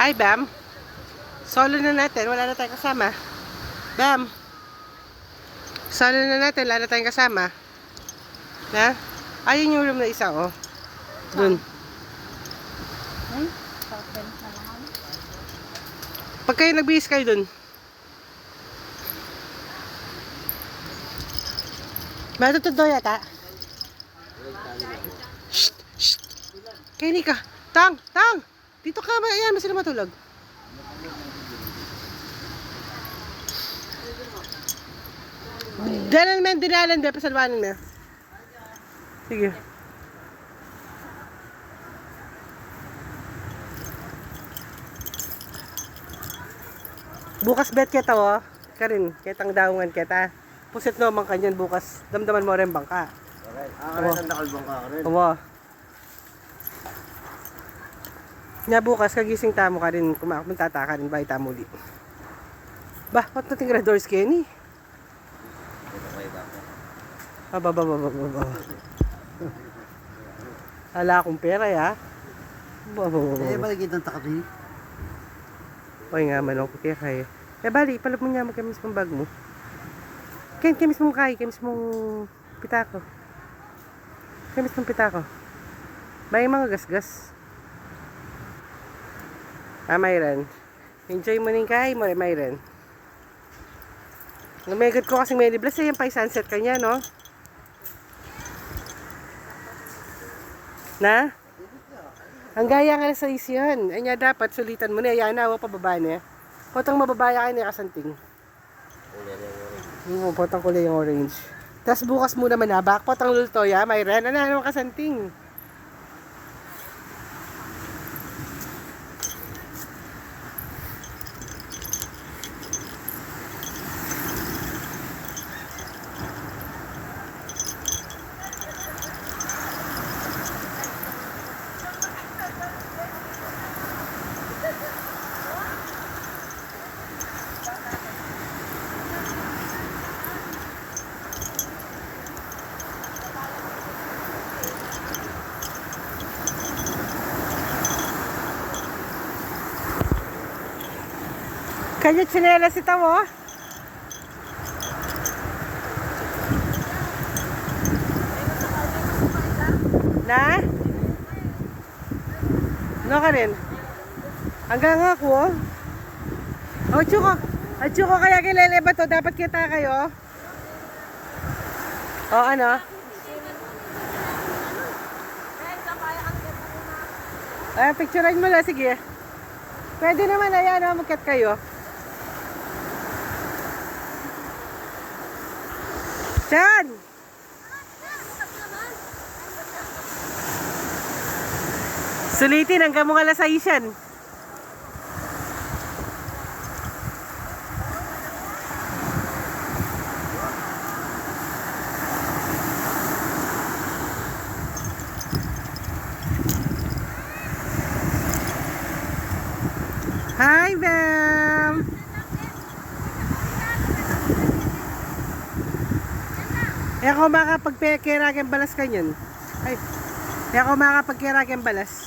Hi, Bam. Solo na natin. Wala na tayong kasama. Bam. Solo na natin. Wala na tayong kasama. Na? Ayun yung room na isa, oh. Dun. Ay, open na lang. Pag kayo nagbihis kayo dun. Matutod daw yata. Shh! Shh! Kenny ka. Tang! Tang! Dito ka. Ayan, masila matulog. Dalan men, dinalan ba? Pasalwanan na. Sige. Bukas bet kita, oh. Karin, kitang daungan kita. Pusit naman kanyan bukas. Damdaman mo rin bangka. Okay. Rin ang nakalbang ka rin. Oo. Nga bukas, kagising tamo ka rin. Kumapunta ka rin ba itamuli. Bah, ba't nating red doors, Kenny? Ba. Hala akong pera, ya. Ba. Balik itong takati. Oy nga man ako kaya. Bali, palab mo niya magkamis mong bag mo. Kamis mong kamis mong pitako. Kamis mong pitako. Bay mga gasgas. Mayran. Enjoy mo ning kay mo, Mayran. Namegot ko kasi may liblas yan pa sunset kanya, no? Na? Ang gaya nga sa isyan. Anya dapat sulitan mo na. Ayan na, pababa niya. Potang mababaya kayo niya kasanting. Potang kulay yung orange. Tapos bukas mo naman na. Potang lultoya, Mayran. Ano kasanting? Kanya tsinelas ito mo? Na? No ka rin? Hanggang ako, oh. Oh, Chuko. Chuko, kaya kilala ba to? Dapat kita kayo. Oh, ano? Picturean mo lang, sige. Pwede naman, ayan, oh, magkat kayo. Chan! Sulitin hanggang mga alas 6 yan. Hi, Bam! Ako makapagkeragan balas kanyan. Ay, ako makapagkeragan balas.